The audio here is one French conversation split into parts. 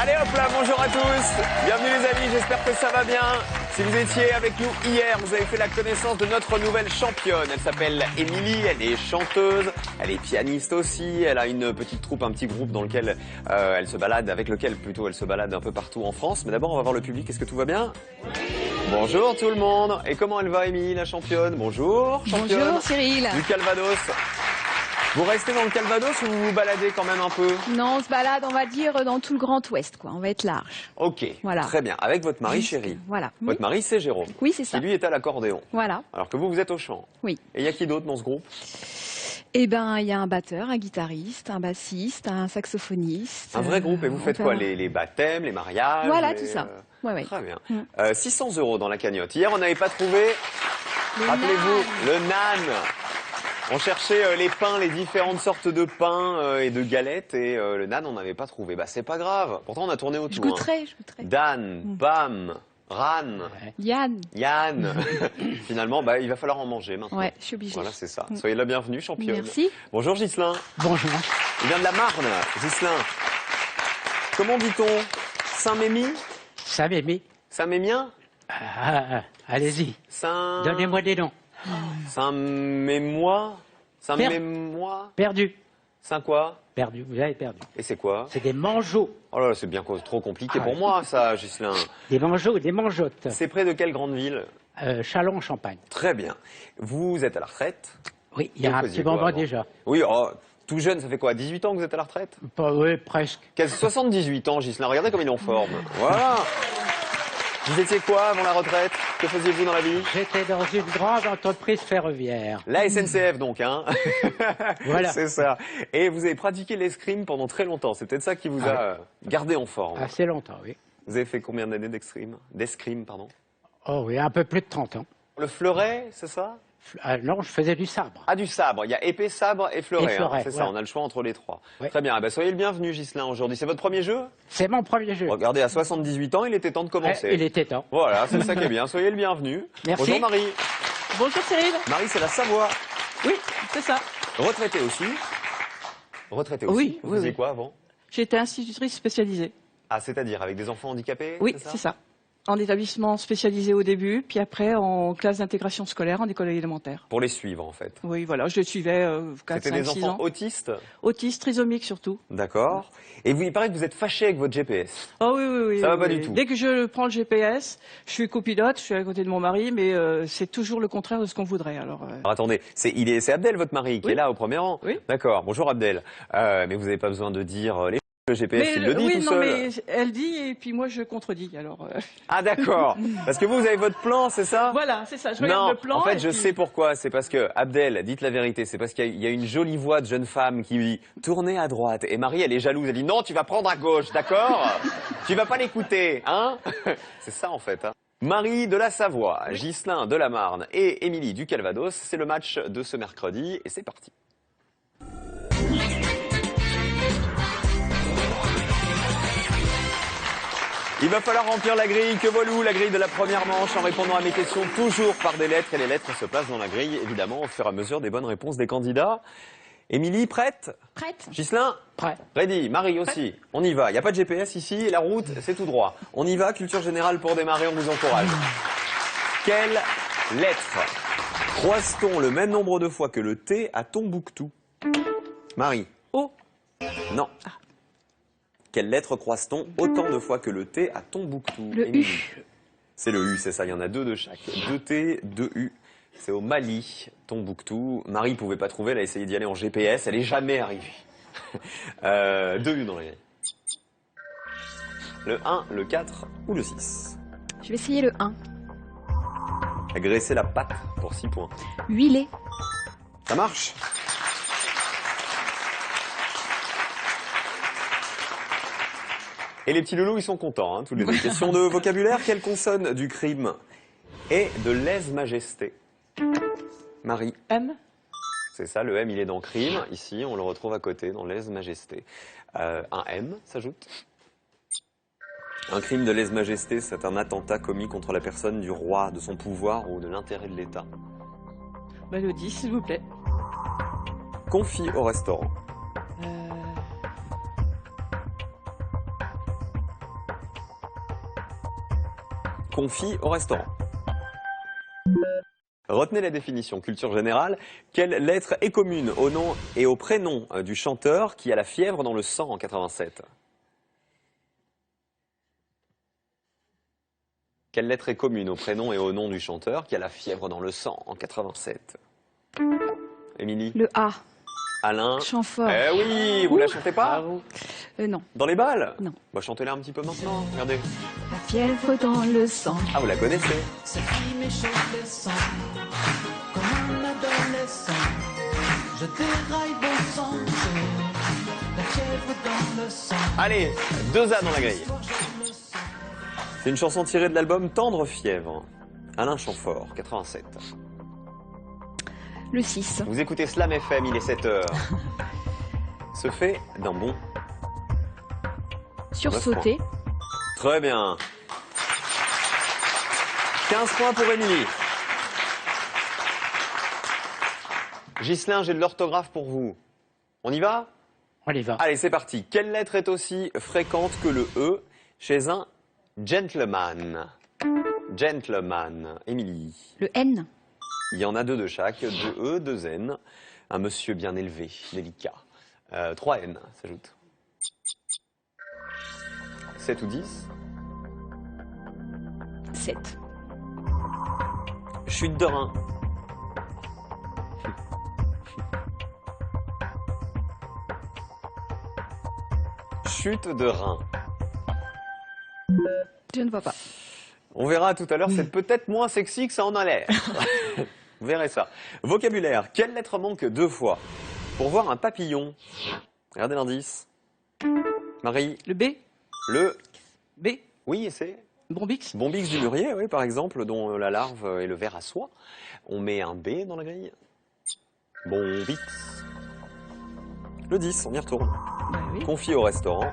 Allez hop là, bonjour à tous. Bienvenue les amis, j'espère que ça va bien. Si vous étiez avec nous hier, vous avez fait la connaissance de notre nouvelle championne. Elle s'appelle Émilie, elle est chanteuse, elle est pianiste aussi. Elle a une petite troupe, un petit groupe dans lequel elle se balade, avec lequel plutôt elle se balade un peu partout en France. Mais d'abord, on va voir le public. Est-ce que tout va bien? Bonjour tout le monde. Et comment elle va, Émilie, la championne? Bonjour, championne. Bonjour Cyril. Du Calvados. Vous restez dans le Calvados ou vous vous baladez quand même un peu? Non, on se balade, on va dire, dans tout le Grand Ouest, quoi. On va être large. Ok, Voilà. Très bien. Avec votre mari chéri. Voilà. Votre mari, c'est Jérôme. Oui, c'est ça. Qui lui est à l'accordéon. Voilà. Alors que vous êtes au chant. Oui. Et il y a qui d'autre dans ce groupe? Eh ben, il y a un batteur, un guitariste, un bassiste, un saxophoniste. Un vrai groupe. Et vous faites quoi? Les baptêmes, les mariages? Voilà, tout ça. Ouais, ouais. Très bien. 600 € dans la cagnotte. Hier, on n'avait pas trouvé, rappelez-vous, le nan. On cherchait les pains, les différentes sortes de pains et de galettes. Et le nan, on n'avait pas trouvé. Bah, c'est pas grave. Pourtant, on a tourné autour. Je goûterai. Dan, Pam, Ran, Yann. Finalement, bah, il va falloir en manger maintenant. Ouais, je suis obligée. Voilà, c'est ça. Soyez la bienvenue, championne. Merci. Bonjour, Ghislain. Bonjour. Il vient de la Marne, Ghislain. Comment dit-on? Saint-Mémy? Saint-Mémy. Saint-Mémien? Allez-y. Donnez-moi des noms. Saint-Mémois? Saint-Mémois? Perdu. Saint quoi? Perdu, vous avez perdu. Et c'est quoi? C'est des mangeots. Oh là là, c'est bien trop compliqué pour moi, ça, Ghislain. Des mangeaux, des mangeottes. C'est près de quelle grande ville? Châlons-en-Champagne. Très bien. Vous êtes à la retraite? Oui, il y a un petit moment déjà. Oui, oh, tout jeune, ça fait quoi? 18 ans que vous êtes à la retraite? Oui, presque. 78 ans, Ghislain. Regardez comme il est en forme. Voilà. Vous étiez quoi avant la retraite? Que faisiez-vous dans la vie? J'étais dans une grande entreprise ferroviaire. La SNCF donc, hein. Voilà. C'est ça. Et vous avez pratiqué l'escrime pendant très longtemps. C'est peut-être ça qui vous a gardé en forme. Assez longtemps, oui. Vous avez fait combien d'années d'escrime, pardon? Oh oui, un peu plus de 30 ans. Le fleuret, c'est ça? Non, je faisais du sabre. Ah, du sabre. Il y a épée, sabre et fleuret. Et fleuret, c'est ça, voilà. on a le choix entre les trois. Ouais. Très bien. Eh ben, soyez le bienvenu, Ghislain, aujourd'hui. C'est votre premier jeu? C'est mon premier jeu. Regardez, à 78 ans, il était temps de commencer. Il était temps. Voilà, c'est ça qui est bien. Soyez le bienvenu. Merci. Bonjour Marie. Bonjour Cyril. Marie, c'est la Savoie. Oui, c'est ça. Retraitée aussi. Retraitée aussi. Oui, Vous oui, faisiez oui. quoi avant? J'étais institutrice spécialisée. Ah, c'est-à-dire avec des enfants handicapés? Oui, c'est ça. En établissement spécialisé au début, puis après en classe d'intégration scolaire en école élémentaire. Pour les suivre, en fait. Oui, voilà, je les suivais 4, C'était 5, des 6 enfants ans. autistes? Autistes, trisomiques surtout. D'accord. Et il paraît que vous êtes fâché avec votre GPS. Oh oui, oui, oui. Ça va oui, pas oui. du tout. Dès que je prends le GPS, je suis copilote, je suis à côté de mon mari, mais c'est toujours le contraire de ce qu'on voudrait. Alors, Alors, attendez, c'est Abdel, votre mari, qui Oui. est là au premier rang? Oui. D'accord. Bonjour Abdel. Mais vous n'avez pas besoin de dire le GPS, il le dit oui, tout non, seul. mais elle dit et puis moi je contredis. Alors, Ah d'accord. Parce que vous avez votre plan, c'est ça? voilà, c'est ça. Je regarde Non, le plan. en fait, et je puis- sais pourquoi. C'est parce que, Abdel, dites la vérité, c'est parce qu'il y a une jolie voix de jeune femme qui dit « Tournez à droite ». Et Marie, elle est jalouse. Elle dit « Non, tu vas prendre à gauche, d'accord? Tu vas pas l'écouter, hein ?» C'est ça, en fait. Hein. Marie de la Savoie, Ghislain de la Marne et Émilie du Calvados. C'est le match de ce mercredi et c'est parti. Il va falloir remplir la grille. Que vaut la grille de la première manche en répondant à mes questions toujours par des lettres. Et les lettres se placent dans la grille, évidemment, au fur et à mesure des bonnes réponses des candidats. Émilie, prête? Prête? Ghislain? Prêt. Ready. Marie aussi. On y va. Il n'y a pas de GPS ici. La route, c'est tout droit. On y va. Culture générale pour démarrer. On vous encourage. Quelle lettre croise-t-on le même nombre de fois que le T à Tombouctou? Marie? O. Non. Quelle lettre croise-t-on autant de fois que le T à Tombouctou? Le Émilie. U. C'est le U, c'est ça. Il y en a deux de chaque. 2 T, 2 U. C'est au Mali, Tombouctou. Marie ne pouvait pas trouver. Elle a essayé d'y aller en GPS. Elle n'est jamais arrivée. 2 U dans les grilles. Le 1, le 4 ou le 6? Je vais essayer le 1. Agresser la patte pour 6 points. Huiler. Ça marche? Et les petits loulous, ils sont contents, hein, tous les deux. Question de vocabulaire. Quelle consonne du crime est de lèse-majesté? Marie? M. C'est ça, le M, il est dans crime. Ici, on le retrouve à côté, dans lèse-majesté. Un M s'ajoute. Un crime de lèse-majesté, c'est un attentat commis contre la personne du roi, de son pouvoir ou de l'intérêt de l'État. Bah, le 10, s'il vous plaît. Confie au restaurant. confie au restaurant. Retenez la définition culture générale. Quelle lettre est commune au nom et au prénom du chanteur qui a la fièvre dans le sang en 87? Quelle lettre est commune au prénom et au nom du chanteur qui a la fièvre dans le sang en 87? Émilie? Le A. Alain? Chamfort. Eh oui, vous la chantez pas? Non. Dans les balles? Non. Bah, chantez-la un petit peu maintenant, regardez. La fièvre dans le sang. Ah, vous la connaissez? Ce qui m'échauffe le sang, comme un adolescent, je déraille bon sang, la fièvre dans le sang. Allez, 2 A dans la grille. C'est une chanson tirée de l'album Tendre Fièvre. Alain Chamfort, 87. Le 6. Vous écoutez Slam FM, il est 7h. Se fait d'un bon. Sursauter. Très bien. 15 points pour Émilie. Ghislain, j'ai de l'orthographe pour vous. On y va? On y va. Allez, c'est parti. Quelle lettre est aussi fréquente que le E chez un gentleman? Gentleman. Émilie. Le N. Il y en a 2 de chaque. 2 E, 2 N. Un monsieur bien élevé, délicat. 3 N s'ajoute. 7 ou 10? 7. Chute de rein. Chute de rein. Je ne vois pas. On verra tout à l'heure, c'est peut-être moins sexy que ça en a l'air. Vous verrez ça. Vocabulaire. Quelle lettre manque 2 fois pour voir un papillon? Regardez l'indice. Marie. Le B. Le... B. Oui, c'est... Bombix. Bombix du mûrier, oui, par exemple, dont la larve est le ver à soie. On met un B dans la grille. Bombix. Le 10, on y retourne. Bah oui. Confié au restaurant.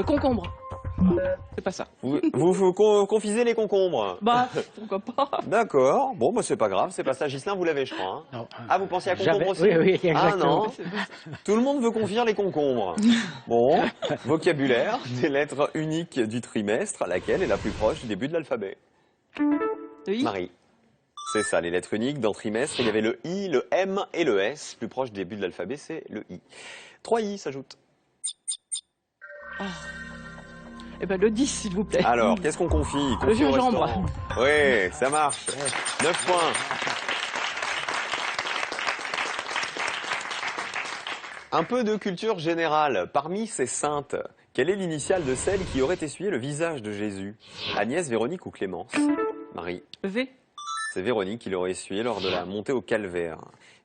Concombre. C'est pas ça. Vous confisez les concombres. Bah, pourquoi pas. D'accord. Bon, bah, c'est pas grave, c'est pas ça. Ghislain, vous l'avez, je crois. Hein. Non, Ah, vous pensiez à j'avais- concombre aussi? Oui, oui, Ah exactement. non. Tout le monde veut confire les concombres. Bon, vocabulaire, des lettres uniques du trimestre, laquelle est la plus proche du début de l'alphabet? Le I. Marie. C'est ça, les lettres uniques. Dans trimestre, il y avait le I, le M et le S. Plus proche du début de l'alphabet, c'est le I. 3 I s'ajoutent. Eh ben, le 10, s'il vous plaît. Alors, qu'est-ce qu'on confie? Confie au gingembre. restaurant. Oui, ça marche. 9 points. Un peu de culture générale. Parmi ces saintes, quelle est l'initiale de celle qui aurait essuyé le visage de Jésus? Agnès, Véronique ou Clémence? Marie. V. C'est Véronique qui l'aurait essuyé lors de la montée au calvaire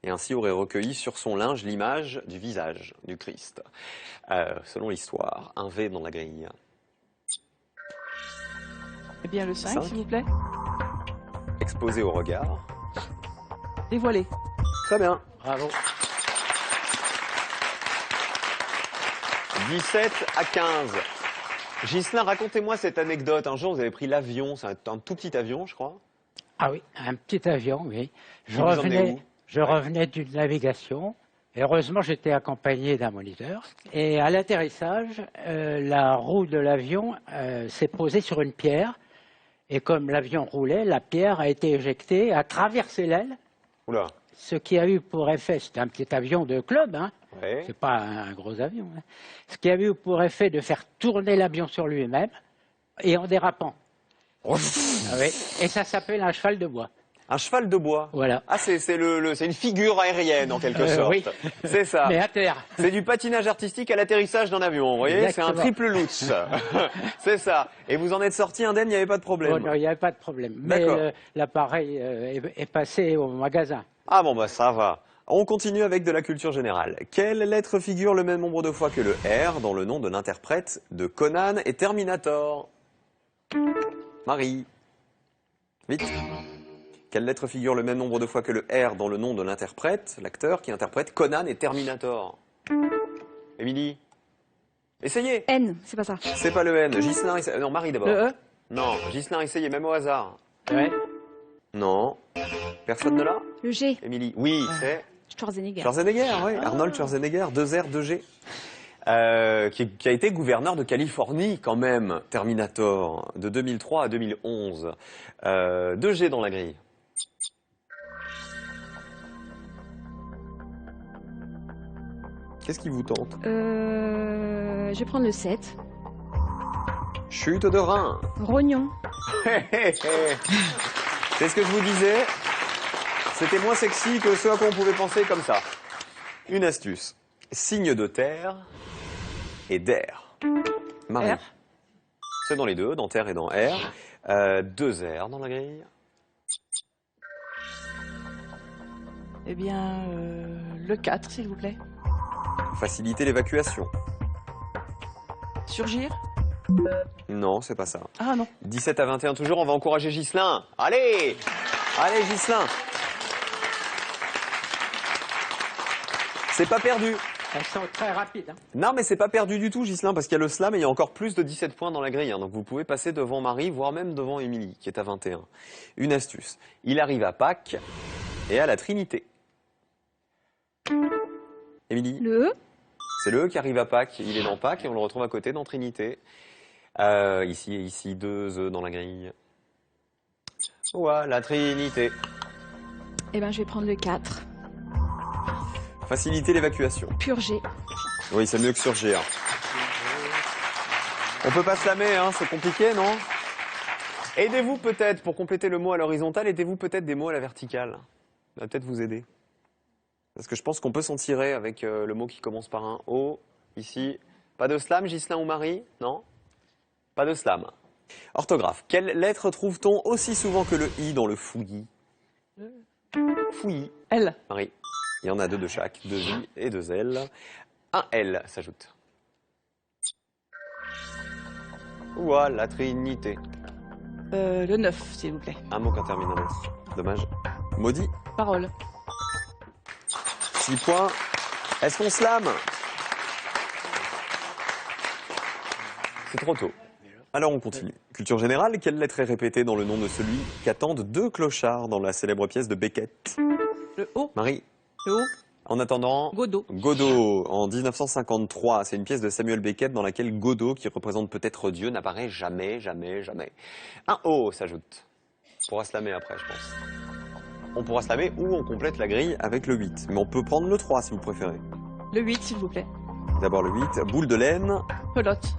et ainsi aurait recueilli sur son linge l'image du visage du Christ. Selon l'histoire, un V dans la grille. Eh bien, le 5, 5. s'il vous plaît. Exposé au regard. Dévoilé. Très bien. Bravo. 17 à 15. Ghislain, racontez-moi cette anecdote. Un jour, vous avez pris l'avion, c'est un tout petit avion, je crois. Ah oui, un petit avion, oui. Vous emmenez où? Je revenais d'une navigation. Heureusement, j'étais accompagné d'un moniteur. Et à l'atterrissage, la roue de l'avion s'est posée sur une pierre. Et comme l'avion roulait, la pierre a été éjectée, a traversé l'aile. Oula. Ce qui a eu pour effet, c'était un petit avion de club, hein. Ouais. C'est pas un gros avion. Hein. Ce qui a eu pour effet de faire tourner l'avion sur lui-même et en dérapant. Ah oui. Et ça s'appelle un cheval de bois. Un cheval de bois. Voilà. Ah, c'est une figure aérienne en quelque sorte. Oui. C'est ça. Mais à terre. C'est du patinage artistique à l'atterrissage d'un avion, vous voyez? C'est un Exactement. triple lutz. C'est ça. Et vous en êtes sorti indemne, il n'y avait pas de problème. Oh, non, il n'y avait pas de problème. Mais D'accord. l'appareil est passé au magasin. Ah bon, bah ça va. On continue avec de la culture générale. Quelle lettre figure le même nombre de fois que le R dans le nom de l'interprète de Conan et Terminator? Marie. Vite. Quelle lettre figure le même nombre de fois que le R dans le nom de l'interprète, l'acteur qui interprète Conan et Terminator? Émilie. Essayez. N, c'est pas ça. C'est pas le N. Ghislain, non, Marie d'abord. Le E. Non, Ghislain, essayez, même au hasard. Ouais. Non. Personne ne l'a? Le G. Émilie. Oui, c'est Schwarzenegger. Schwarzenegger, oui. Arnold Schwarzenegger, 2 R, 2G. Qui a été gouverneur de Californie quand même, Terminator, de 2003 à 2011. 2G dans la grille. Qu'est-ce qui vous tente? Je vais prendre le 7. Chute de rein. Rognon. C'est ce que je vous disais. C'était moins sexy que ce à quoi on pouvait penser comme ça. Une astuce. Signe de terre et d'air. Marie. R. C'est dans les deux, dans terre et dans R. 2 R dans la grille. Eh bien, le 4, s'il vous plaît. Faciliter l'évacuation. Surgir? Non, c'est pas ça. Ah non. 17 à 21 toujours, on va encourager Ghislain. Allez! Allez Ghislain! C'est pas perdu. Elles sont très rapides. Hein. Non, mais c'est pas perdu du tout, Ghislain, parce qu'il y a le slam et il y a encore plus de 17 points dans la grille. Hein. Donc vous pouvez passer devant Marie, voire même devant Émilie, qui est à 21. Une astuce. Il arrive à Pâques et à la Trinité. Émilie? Le E. C'est le E qui arrive à Pâques. Il est dans Pâques et on le retrouve à côté dans Trinité. Ici et ici, 2 E dans la grille. Voilà, Trinité. Eh ben, je vais prendre le 4. Faciliter l'évacuation. Purger. Oui, c'est mieux que surgir. On peut pas slammer, hein, c'est compliqué, non? Aidez-vous peut-être, pour compléter le mot à l'horizontale, aidez-vous peut-être des mots à la verticale. Ça va peut-être vous aider. Parce que je pense qu'on peut s'en tirer avec le mot qui commence par un O, ici. Pas de slam, Ghislain ou Marie? Non? Pas de slam. Orthographe. Quelle lettre trouve-t-on aussi souvent que le I dans le fouillis? Fouillis. L. Marie. Il y en a 2 de chaque, 2 I et 2 L. Un L s'ajoute. Voilà, Trinité. Le 9, s'il vous plaît. Un mot qu'un termine en S. Dommage. Maudit. Parole. 6 points. Est-ce qu'on slam? C'est trop tôt. Alors on continue. Culture générale, quelle lettre est répétée dans le nom de celui qu'attendent 2 clochards dans la célèbre pièce de Beckett? Le O. Marie. Le O. En attendant, Godot. Godot, en 1953. C'est une pièce de Samuel Beckett dans laquelle Godot, qui représente peut-être Dieu, n'apparaît jamais, jamais, jamais. Un O s'ajoute. On pourra slammer après, je pense. On pourra slammer ou on complète la grille avec le 8. Mais on peut prendre le 3 si vous préférez. Le 8, s'il vous plaît. D'abord le 8. Boule de laine. Pelote.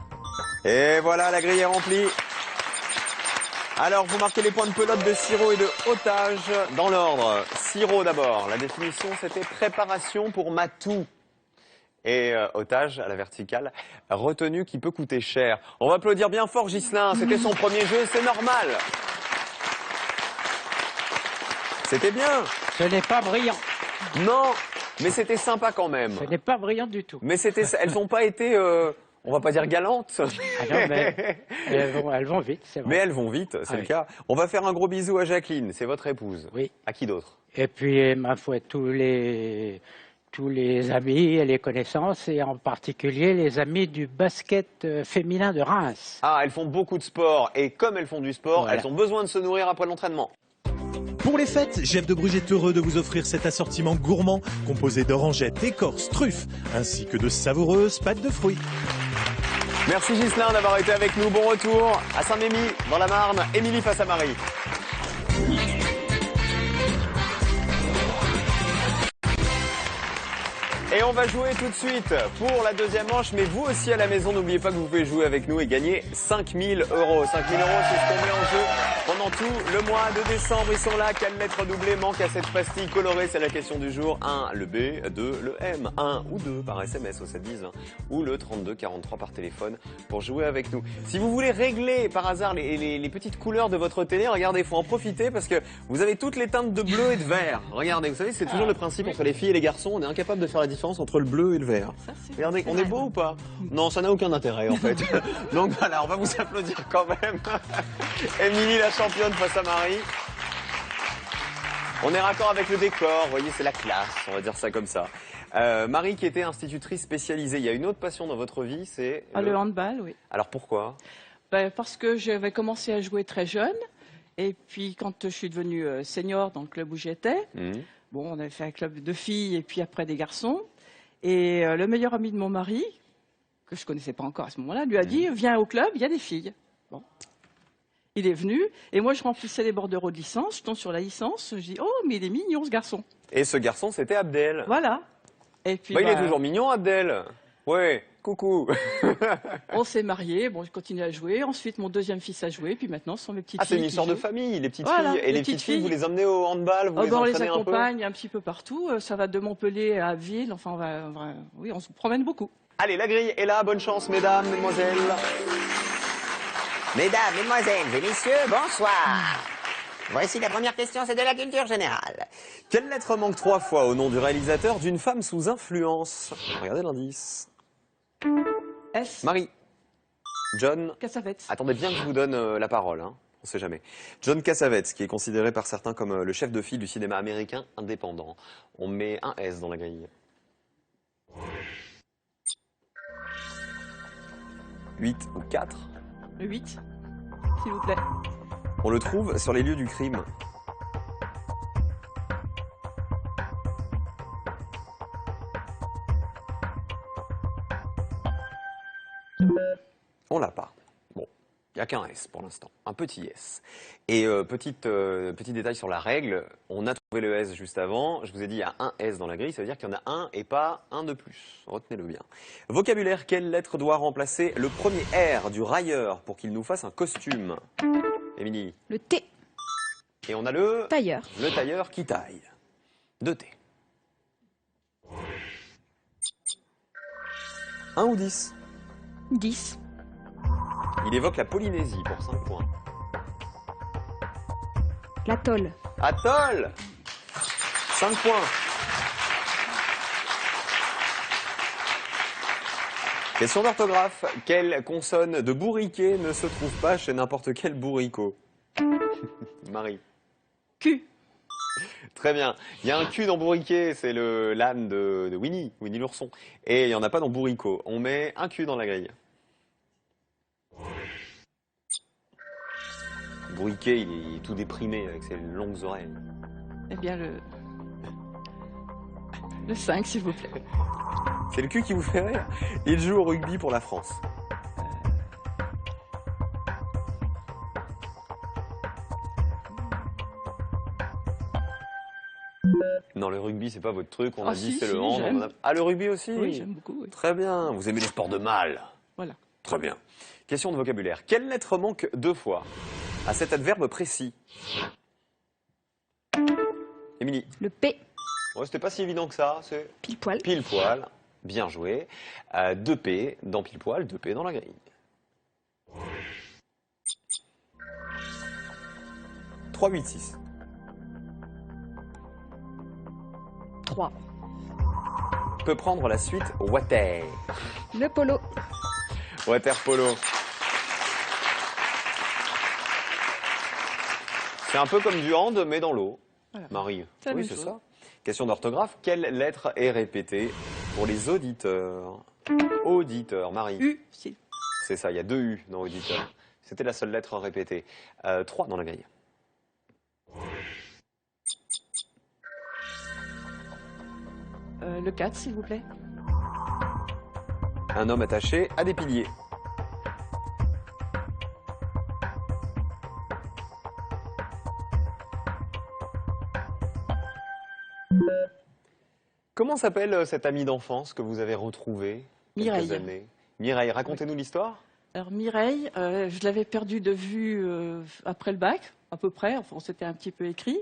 Et voilà, la grille est remplie. Alors, vous marquez les points de pelote de Siro et de Otage dans l'ordre. Siro d'abord. La définition, c'était préparation pour matou. Et Otage, à la verticale, retenue qui peut coûter cher. On va applaudir bien fort Ghislain. C'était son premier jeu, c'est normal. C'était bien. Ce n'est pas brillant. Non, mais c'était sympa quand même. Ce n'est pas brillant du tout. Mais elles n'ont pas été... on va pas dire galantes. Ah non, mais elles vont vite, c'est vrai. Mais elles vont vite, c'est Ah le oui. cas. On va faire un gros bisou à Jacqueline, c'est votre épouse. Oui. À qui d'autre? Et puis, ma foi, tous les amis et les connaissances, et en particulier les amis du basket féminin de Reims. Ah, elles font beaucoup de sport, et comme elles font du sport, Voilà. elles ont besoin de se nourrir après l'entraînement. Pour les fêtes, Jeff de Bruges est heureux de vous offrir cet assortiment gourmand composé d'orangettes, écorces, truffes, ainsi que de savoureuses pâtes de fruits. Merci Ghislain d'avoir été avec nous. Bon retour à Saint-Mémy, dans la Marne. Émilie face à Marie. Et on va jouer tout de suite pour la deuxième manche. Mais vous aussi à la maison, n'oubliez pas que vous pouvez jouer avec nous et gagner 5 000 euros. 5 000 euros, c'est ce qu'on met en jeu pendant tout le mois de décembre. Ils sont là. Quelle lettre doublée manque à cette pastille colorée? C'est la question du jour. 1, le B, 2, le M. 1 ou 2 par SMS au 710 ou le 32 43 par téléphone pour jouer avec nous. Si vous voulez régler par hasard les petites couleurs de votre télé, regardez, il faut en profiter parce que vous avez toutes les teintes de bleu et de vert. Regardez, vous savez, c'est toujours le principe entre les filles et les garçons. On est incapable de faire la différence entre le bleu et le vert. Ça, c'est- Regardez, c'est on est vrai. beau ou pas? Non, ça n'a aucun intérêt en fait. Donc voilà, on va vous applaudir quand même. Émilie la championne face à Marie. On est raccord avec le décor, vous voyez, c'est la classe, on va dire ça comme ça. Marie qui était institutrice spécialisée, il y a une autre passion dans votre vie, c'est... Ah, le handball, oui. Alors pourquoi? Ben, parce que j'avais commencé à jouer très jeune Et puis, quand je suis devenue senior dans le club où j'étais, Mhm. bon, on avait fait un club de filles et puis après des garçons. Et le meilleur ami de mon mari, que je connaissais pas encore à ce moment-là, lui a dit, viens au club, il y a des filles. Bon. Il est venu, et moi je remplissais les bordereaux de licence, je tombe sur la licence, je dis, oh, mais il est mignon ce garçon. Et ce garçon, c'était Abdel. Voilà. Et puis, Bah, il est toujours mignon, Abdel. Ouais, coucou. on s'est mariés, bon, je continue à jouer. Ensuite, mon deuxième fils a joué, puis maintenant, ce sont mes petites Ah, c'est filles. une qui histoire de jouent. famille, les petites Voilà, filles. Et les les petites petites filles, vous filles. les emmenez au handball, vous Oh, les ben, on les entraînez un peu? accompagne un petit peu partout. Ça va de Montpellier à Ville. Enfin, oui, on se promène beaucoup. Allez, la grille est là. Bonne chance, mesdames, mesdemoiselles. Mesdames, mesdemoiselles et messieurs, bonsoir. Voici la première question, c'est de la culture générale. Quelle lettre manque 3 fois au nom du réalisateur d'une femme sous influence? Regardez l'indice. S. Marie. John. Cassavetes. Attendez bien que je vous donne la parole, hein. On sait jamais. John Cassavetes, qui est considéré par certains comme le chef de file du cinéma américain indépendant. On met un S dans la grille. 8 ou 4. 8, s'il vous plaît. On le trouve sur les lieux du crime. On l'a pas. Bon, il n'y a qu'un S pour l'instant, un petit S. Et petit détail sur la règle, on a trouvé le S juste avant. Je vous ai dit il y a un S dans la grille, ça veut dire qu'il y en a un et pas un de plus. Retenez-le bien. Vocabulaire, quelle lettre doit remplacer le premier R du railleur pour qu'il nous fasse un costume? Émilie. Le T. Et on a le Tailleur. tailleur qui taille. 2 T. 1 ou 10? 10. Il évoque la Polynésie pour 5 points. L'atoll. Atoll 5 points. Question d'orthographe. Quelle consonne de bourriquet ne se trouve pas chez n'importe quel bourricot? Marie. Q. Très bien. Il y a un Q dans bourriquet, c'est l'âne de Winnie l'ourson. Et il n'y en a pas dans bourricot. On met un Q dans la grille. Bourriquet, il est tout déprimé avec ses longues oreilles. Eh bien, le 5, s'il vous plaît. C'est le Q qui vous fait rire. Il joue au rugby pour la France. Non, le rugby, c'est pas votre truc. On Ah, a dit si, c'est si, le hand. j'aime. Ah, le rugby aussi? Oui, j'aime beaucoup. Oui. Très bien. Vous aimez les sports de mâle? Voilà. Très bien. Question de vocabulaire. Quelle lettre manque 2 fois à cet adverbe précis? Émilie. Le P. Ouais, c'était pas si évident que ça. C'est Pile poil. pile poil. Bien joué. 2 P dans pile poil, 2 P dans la grille. 3, 8, 6. 3. Peut prendre la suite water. Le polo. Water polo. C'est un peu comme du hand, mais dans l'eau. Voilà. Marie. C'est la Oui, même c'est chose. ça. Question d'orthographe. Quelle lettre est répétée pour les auditeurs? Auditeur, Marie. U, si. C'est ça, il y a 2 U dans auditeur. C'était la seule lettre répétée. 3 dans la grille. Le 4, s'il vous plaît. Un homme attaché à des piliers. Comment s'appelle cette amie d'enfance que vous avez retrouvée quelques Mireille. années? Mireille, racontez-nous l'histoire. Alors Mireille, je l'avais perdue de vue après le bac, à peu près. Enfin, on s'était un petit peu écrit,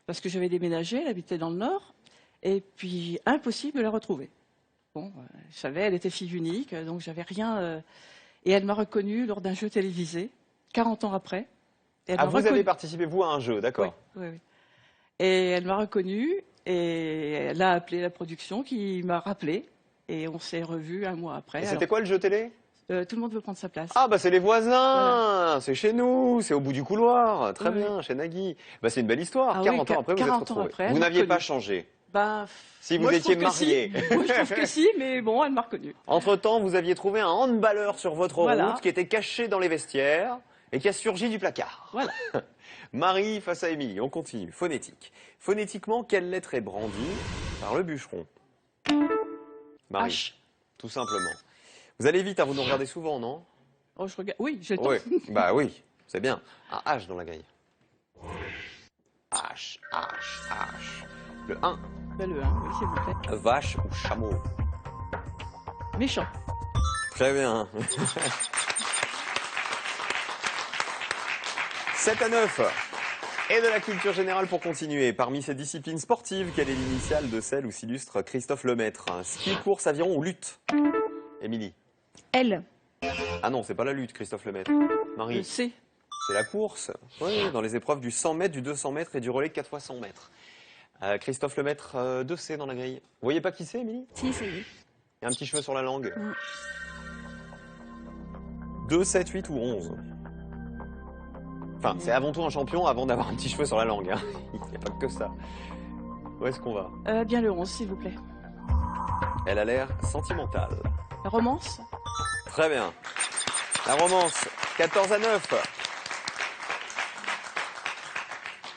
parce que j'avais déménagé, elle habitait dans le Nord. Et puis, impossible de la retrouver. Bon, je savais, elle était fille unique, donc j'avais rien. Et elle m'a reconnue lors d'un jeu télévisé, 40 ans après. Et elle Ah, m'a vous avez reconnue. participé, vous, à un jeu, d'accord. Oui, oui, oui. Et elle m'a reconnue, et elle a appelé la production qui m'a rappelé. Et on s'est revus un mois après. Et c'était quoi le jeu télé? Tout le monde veut prendre sa place. Ah, bah c'est les voisins, c'est chez nous, c'est au bout du couloir. Très Oui, bien, chez Nagui. Bah, c'est une belle histoire. Ah oui, 40 ans après, vous êtes 40 ans retrouvés. après, elle Vous m'a n'aviez pas reconnue. changé. Ben, Si vous moi, je étiez trouve que si. marié. Moi, je trouve que si, mais bon, elle m'a reconnue. Entre-temps, vous aviez trouvé un handballeur sur votre Voilà. route qui était caché dans les vestiaires. et qui a surgi du placard. Voilà. Marie face à Émilie, on continue. Phonétique. Phonétiquement, quelle lettre est brandie par le bûcheron? Marie, H. tout simplement. Vous allez vite, hein, vous nous regardez souvent, non? Oh, je regarde. Oui, j'ai le temps. Oui, bah oui, c'est bien. Un H dans la grille. H, H, H. Le 1, Ben, le 1, oui, s'il vous plaît. vache ou chameau? Méchant. Très bien. 7 à 9. Et de la culture générale pour continuer. Parmi ces disciplines sportives, quelle est l'initiale de celle où s'illustre Christophe Lemaître? Ski, course, aviron ou lutte? Émilie. L. Ah non, c'est pas la lutte, Christophe Lemaître. Le Marie. C. C'est la course. Oui, dans les épreuves du 100 mètres, du 200 mètres et du relais 4 x 100 mètres. Christophe Lemaître, 2C dans la grille. Vous voyez pas qui c'est, Émilie? Si, ça y est. Il y a un petit cheveu sur la langue. 2, 7, 8 ou 11. Enfin, c'est avant tout un champion avant d'avoir un petit cheveu sur la langue. Hein. Il n'y a pas que ça. Où est-ce qu'on va? Bien le 11, s'il vous plaît. Elle a l'air sentimentale. La romance. Très bien. La romance, 14 à 9.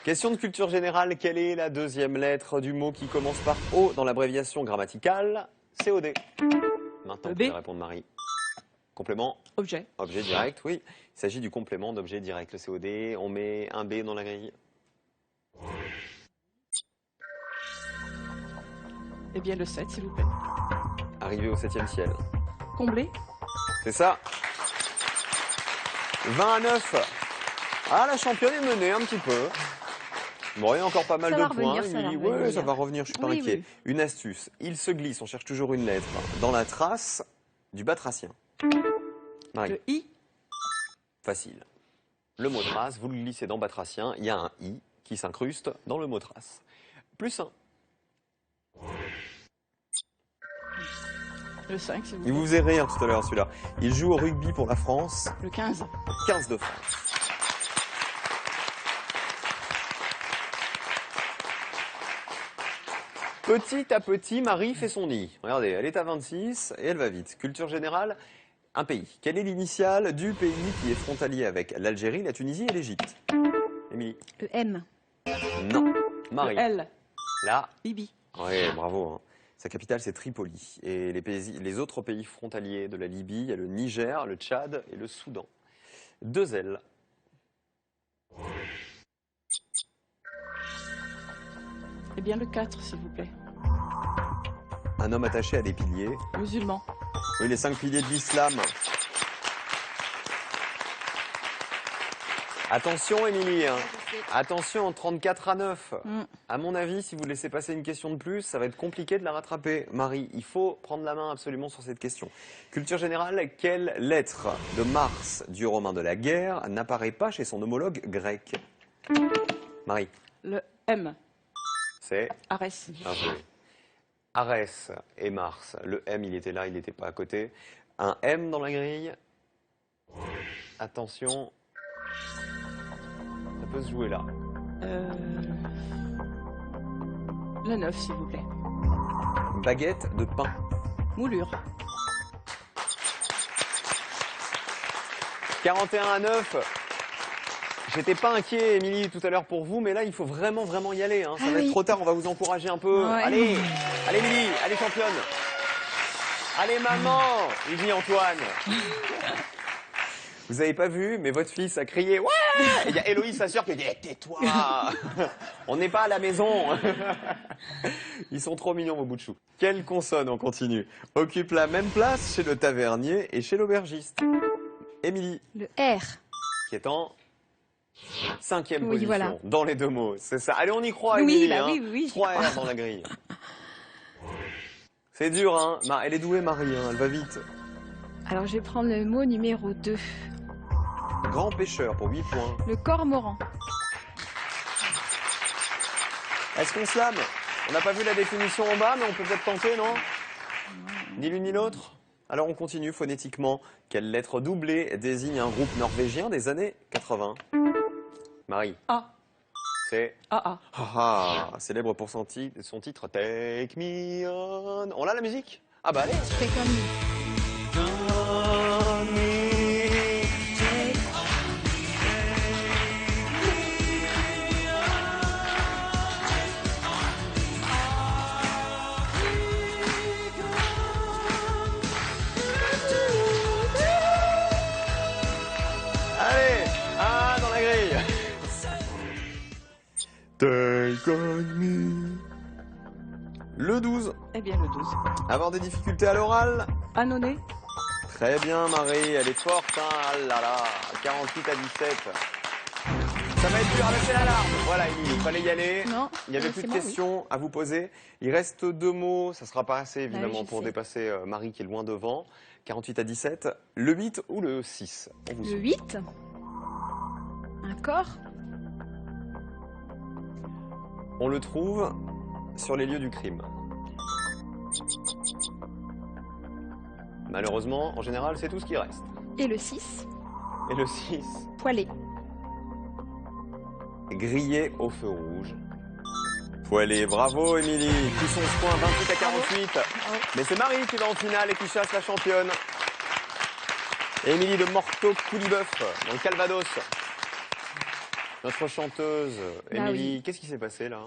Question de culture générale, quelle est la deuxième lettre du mot qui commence par O dans l'abréviation grammaticale COD? Maintenant, vous B. pouvez répondre Marie. Complément, Objet. objet direct, oui. Il s'agit du complément d'objet direct, le COD. On met un B dans la grille. Eh bien le 7, s'il vous plaît. Arrivé au 7e ciel. Comblé. C'est ça. 20 à 9. Ah, la championne est menée un petit peu. Bon, il y a encore pas mal Ça de va points. revenir, ça va Oui, revenir. ça va revenir, je suis pas Oui, inquiet. oui. Une astuce. Il se glisse, on cherche toujours une lettre, dans la trace du batracien. Marie, Le I. facile. Le mot trace, vous le glissez dans batracien, il y a un I qui s'incruste dans le mot trace. Plus 1. Le 5, s'il vous Il plaît. vous faisait rire tout à l'heure celui-là. Il joue au rugby pour la France, Le 15. 15 de France. Petit à petit, Marie fait son nid. Regardez, elle est à 26 et elle va vite. Culture générale, un pays. Quelle est l'initiale du pays qui est frontalier avec l'Algérie, la Tunisie et l'Égypte? Émilie? Le M. Non. Le Marie? L. Là. Libye. Oui, bravo. Hein. Sa capitale, c'est Tripoli. Et les autres pays frontaliers de la Libye, il y a le Niger, le Tchad et le Soudan. 2 L. Eh bien le 4, s'il vous plaît. Un homme attaché à des piliers. Musulman. Oui, les 5 piliers de l'islam. Attention, Émilie. Hein. Attention, 34 à 9. À mon avis, si vous laissez passer une question de plus, ça va être compliqué de la rattraper. Marie, il faut prendre la main absolument sur cette question. Culture générale, quelle lettre de Mars, dieu romain de la guerre, n'apparaît pas chez son homologue grec? Marie, Le M. c'est... Arès. Bien joué. Arès et Mars. Le M, il était là, il n'était pas à côté. Un M dans la grille. Attention. Ça peut se jouer là. Le 9, s'il vous plaît. Baguette de pain. Moulure. 41 à 9. J'étais pas inquiet, Émilie, tout à l'heure pour vous, mais là, il faut vraiment, vraiment y aller. Hein. Ça Ah va être oui. trop tard, on va vous encourager un peu. Ouais. Allez, allez, Émilie, allez, championne. Allez, maman, il dit Antoine. Vous avez pas vu, mais votre fils a crié « Ouais !» Et il y a Héloïse, sa sœur, qui dit hey, « Tais-toi !» On n'est pas à la maison. Ils sont trop mignons, vos bouts de chou. Quelle consonne, on continue, occupe la même place chez le tavernier et chez l'aubergiste? Émilie, Le R. qui est en 5e Oui, position, voilà. dans les deux mots. C'est ça. Allez, on y croit, Oui, Émilie. bah hein. oui, oui, j'y 3 crois. R dans la grille. C'est dur, hein. Elle est douée, Marie, hein. Elle va vite. Alors, je vais prendre le mot numéro 2. Grand pêcheur pour 8 points. Le cormoran. Est-ce qu'on se lame? On n'a pas vu la définition en bas, mais on peut peut-être tenter, non? Ni l'une ni l'autre? Alors on continue phonétiquement. Quelle lettre doublée désigne un groupe norvégien des années 80? Marie, A. c'est AA. célèbre pour son titre Take Me On. On l'a la musique? Ah bah allez. C'est comme Take on me. Le 12. Eh bien, le 12. Avoir des difficultés à l'oral? Annonay. Très bien, Marie, elle est forte, hein. Ah là là, 48 à 17. Ça va être dur à lâcher l'alarme. Voilà, Émilie, il fallait y aller. Non, Il n'y avait plus de moi, oui. questions à vous poser. Il reste 2 mots, ça sera pas assez évidemment oui, je pour sais. dépasser Marie qui est loin devant. 48 à 17. Le 8 ou le 6? On vous Le suit. 8. Un corps. On le trouve sur les lieux du crime. Malheureusement, en général, c'est tout ce qui reste. Et le 6. Et le 6, Poêlé. grillé au feu rouge. Poêlé, bravo Émilie, plus 11 points, 28 à 48. Mais c'est Marie qui va en finale et qui chasse la championne. Émilie de Morteau-Couliboeuf, dans le Calvados. Notre chanteuse, Ah Émilie, oui. qu'est-ce qui s'est passé là?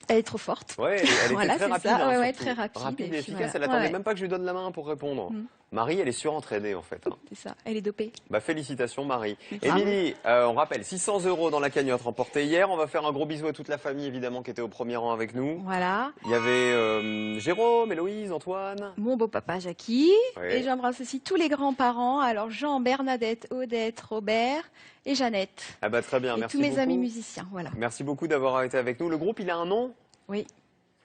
Elle est trop forte. Ouais, elle était Voilà, très c'est rapide. ça. hein, Ouais, surtout. très rapide, Rapide et et puis efficace, voilà. elle attendait Ouais. même pas que je lui donne la main pour répondre. Mm. Marie, elle est surentraînée en fait. hein. C'est ça. Elle est dopée. Bah, félicitations Marie. Bravo. Émilie, on rappelle 600 € dans la cagnotte remportée hier. On va faire un gros bisou à toute la famille évidemment qui était au premier rang avec nous. Voilà. Il y avait Jérôme, Héloïse, Antoine. Mon beau-papa Jackie. Ouais. Et j'embrasse aussi tous les grands-parents. Alors Jean, Bernadette, Odette, Robert et Jeannette. Ah bah très bien, Et merci tous mes beaucoup. amis musiciens. Voilà. Merci beaucoup d'avoir été avec nous. Le groupe, il a un nom? Oui.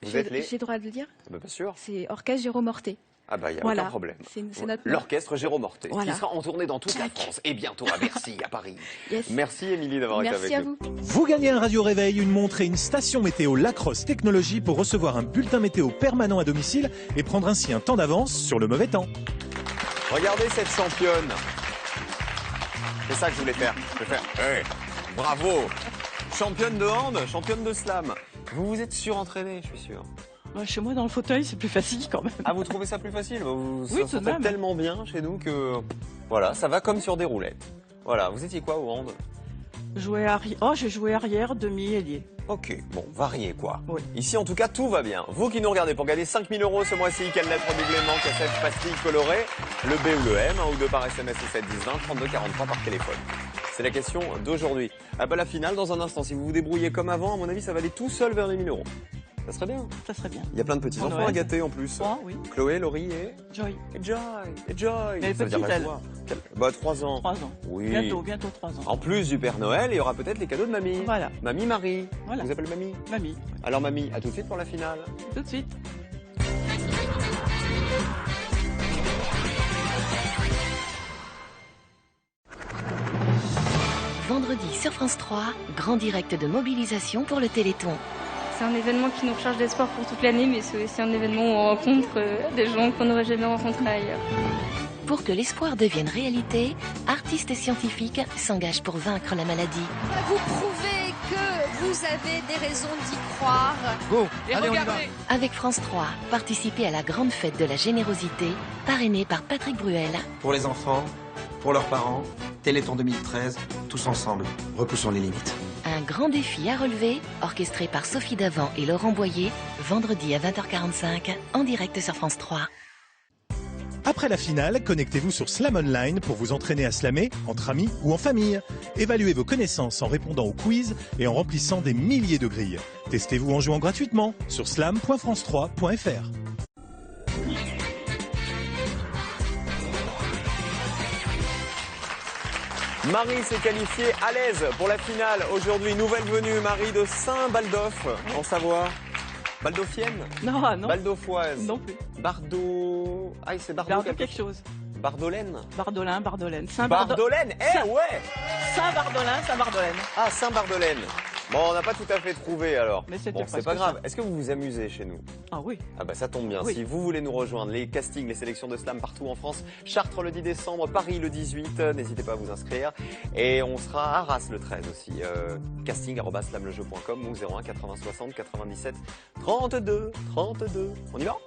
Vous J'ai êtes les... j'ai le droit de le dire? Ah bah, bien sûr. C'est Orchestre Jérôme Horté. Ah bah il n'y a Voilà. aucun problème. C'est notre nom. L'orchestre Jérôme Horté, Voilà. qui sera en tournée dans toute la Tac. France et bientôt à Bercy, à Paris. Yes. Merci Émilie d'avoir été Merci avec à nous. vous. Vous gagnez un Radio Réveil, une montre et une station météo Lacrosse Technologie pour recevoir un bulletin météo permanent à domicile et prendre ainsi un temps d'avance sur le mauvais temps. Regardez cette championne. C'est ça que je voulais faire. Je voulais faire. Hey, bravo. Championne de hand, championne de slam. Vous vous êtes surentraîné, je suis sûr. Ouais, chez moi, dans le fauteuil, c'est plus facile quand même. Ah, vous trouvez ça plus facile? Vous Oui, vous tout de sentez même. tellement bien chez nous que voilà, ça va comme sur des roulettes. Voilà, vous étiez quoi au hand? J'ai joué arrière, demi, ailier. Ok, bon, varié quoi. Oui. Ici en tout cas tout va bien. Vous qui nous regardez pour gagner 5000 € ce mois-ci, quelle lettre doublement, cassette, pastille colorée, le B ou le M, un ou deux par SMS ou 7 10 20, 32 43 par téléphone. C'est la question d'aujourd'hui. Ah bah la finale dans un instant, si vous vous débrouillez comme avant, à mon avis ça va aller tout seul vers les 1000 €. Ça serait bien. Ça serait bien. Il y a plein de petits Pour enfants Noël. à gâter en plus. Oh, oui. Chloé, Laurie et Joy. Joy. Et Joy. Elle est Ça veut dire petite, la elle. joie. Bah 3 ans. 3 ans. Oui. Bientôt 3 ans. En plus du Père Noël, il y aura peut-être les cadeaux de mamie. Voilà. Mamie Marie. Voilà. Vous appelez mamie? Mamie. Alors mamie, à tout de suite pour la finale. Tout de suite. Vendredi sur France 3, grand direct de mobilisation pour le Téléthon. C'est un événement qui nous recharge d'espoir pour toute l'année, mais c'est aussi un événement où on rencontre des gens qu'on n'aurait jamais rencontrés ailleurs. Pour que l'espoir devienne réalité, artistes et scientifiques s'engagent pour vaincre la maladie. Vous prouvez que vous avez des raisons d'y croire. Go, allez, on y va. Avec France 3, participez à la grande fête de la générosité, parrainée par Patrick Bruel. Pour les enfants, pour leurs parents, Téléthon 2013, tous ensemble, repoussons les limites. Un grand défi à relever, orchestré par Sophie Davant et Laurent Boyer, vendredi à 20h45, en direct sur France 3. Après la finale, connectez-vous sur Slam Online pour vous entraîner à slammer entre amis ou en famille. Évaluez vos connaissances en répondant au quiz et en remplissant des milliers de grilles. Testez-vous en jouant gratuitement sur slam.france3.fr. Marie s'est qualifiée à l'aise pour la finale. Aujourd'hui, nouvelle venue, Marie de Saint-Baldoff, en Savoie. Baldoffienne? Non, non. Baldoffoise? Non plus. Bardo... Ah, c'est Bardo Bardo quelque chose. Bardolaine? Bardolin, Bardolaine. Bardolaine? Eh ouais! Saint-Bardolin, Saint-Bardolaine. Ah, Saint-Bardolaine. Bon, on n'a pas tout à fait trouvé alors. Mais c'était bon, c'est presque pas grave. ça. Est-ce que vous vous amusez chez nous? Ah oui. Ah bah ça tombe bien. Oui. Si vous voulez nous rejoindre, les castings, les sélections de slam partout en France, Chartres le 10 décembre, Paris le 18, n'hésitez pas à vous inscrire. Et on sera à Arras le 13 aussi. Casting@slamlejeu.com ou 01 80 60 97 32 32. On y va?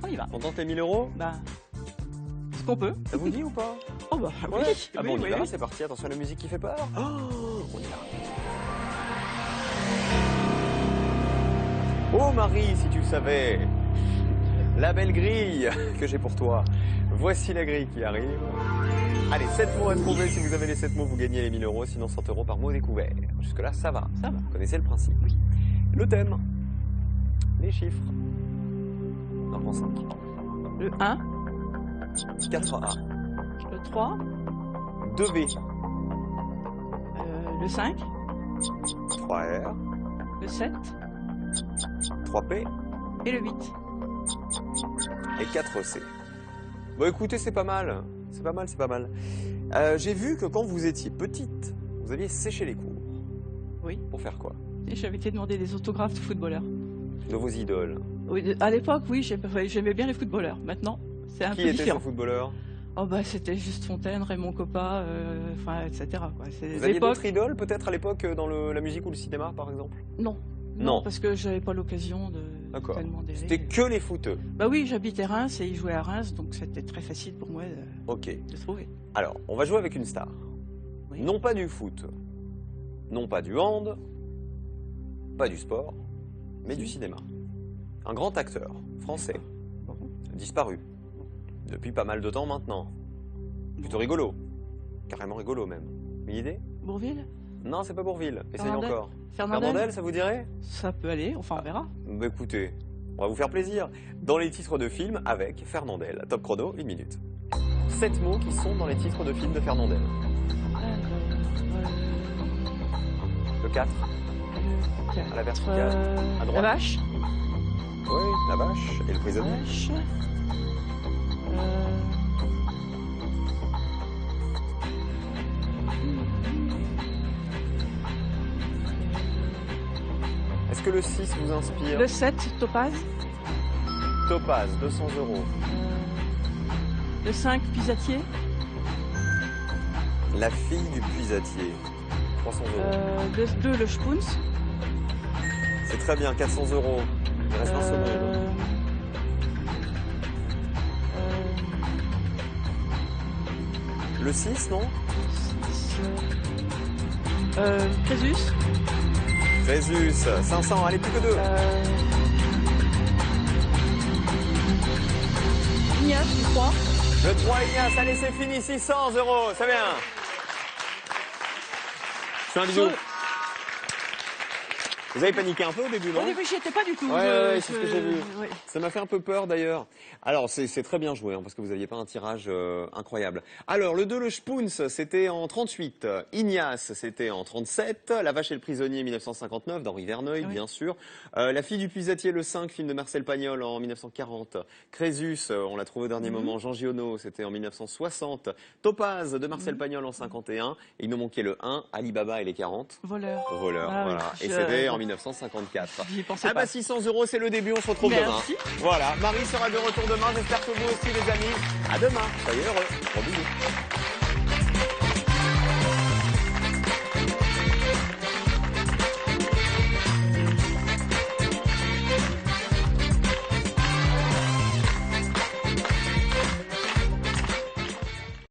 On y va. On tente les 1000 €? Bah, ce qu'on peut. Ça vous dit ou pas? Oh bah oui. Ouais. Ah oui, bon, on y oui, va, oui. c'est parti. Attention à la musique qui fait peur. Oh, on y va. Oh Marie, si tu savais. la belle grille que j'ai pour toi. Voici la grille qui arrive. Allez, 7 mots à trouver. Si vous avez les 7 mots, vous gagnez les 1000 €. Sinon, 100 € par mot découvert. Jusque-là, ça va. Ça va. Vous connaissez le principe. Oui. Le thème. Les chiffres. On en prend 5. Le 1, 4A. le 3, 2B. le 5, 3R. le 7 3P. et le 8. Et 4C. Bon, écoutez, c'est pas mal. C'est pas mal, c'est pas mal. J'ai vu que quand vous étiez petite, vous aviez séché les cours. Oui. Pour faire quoi? Et j'avais été demander des autographes de footballeurs. De vos idoles. Oui, à l'époque, oui, j'aimais bien les footballeurs. Maintenant, c'est un Qui peu étaient différent. ces footballeurs? Oh bah c'était Juste Fontaine, Raymond Coppa, enfin etc. Quoi. C'est Vous aviez l'époque- d'autres idoles peut-être à l'époque dans la musique ou le cinéma par exemple? Non. Non. Parce que j'avais pas l'occasion de D'accord. tellement d'aimer. C'était que les footeux. Bah oui, j'habitais Reims et ils jouaient à Reims, donc c'était très facile pour moi Ok. de trouver. Alors, on va jouer avec une star. Oui. Non pas du foot, non pas du hand, pas du sport, mais du cinéma. Un grand acteur français, Bon. disparu, depuis pas mal de temps maintenant. Plutôt rigolo, carrément rigolo même. Une idée? Bourville? Non, c'est pas Bourville, essayez Fernandel encore. Fernandel, ça vous dirait? ça peut aller, enfin on verra. Bah écoutez, on va vous faire plaisir. Dans les titres de films avec Fernandel. Top chrono, 1 minute. 7 mots qui sont dans les titres de films de Fernandel. Le 4, à la verticale, à droite. La vache. Oui, la vache et le prisonnier. Vache. Est-ce que le 6 vous inspire? Le 7, Topaz. Topaz, 200 €. Le 5, Pisatier. La fille du puisatier, 300 €. Le 2, le Spoons. C'est très bien, 400 €. Il reste 20 secondes. Le 6, non? Crésus. Crésus, 500, allez, plus que 2. Ignace, le 3. Le 3 Ignace, allez, c'est fini, 600 €, c'est bien. Je fais un bisou. Vous avez paniqué un peu au début, non? Au début, j'y étais pas du tout. Ouais, c'est ce que j'ai vu. ouais. Ça m'a fait un peu peur d'ailleurs. Alors, c'est très bien joué, hein, parce que vous n'aviez pas un tirage incroyable. Alors, le 2, le Spoons, c'était en 38. Ignace, c'était en 37. La vache et le prisonnier, 1959, d'Henri Verneuil, Oui. bien sûr. La fille du puisatier, le 5, film de Marcel Pagnol, en 1940. Crésus, on l'a trouvé au dernier moment. Jean Giono, c'était en 1960. Topaz, de Marcel Pagnol, en 51. Et il nous manquait le 1, Alibaba et les 40. Voleur. Voleur, Ah oui, voilà. Et je- c'était en 1954. J'y pensais Ah bah pas. 600 €, c'est le début, on se retrouve Merci. demain. Voilà, Marie sera de retour demain, j'espère que vous aussi les amis. À demain, soyez heureux. Gros bisous.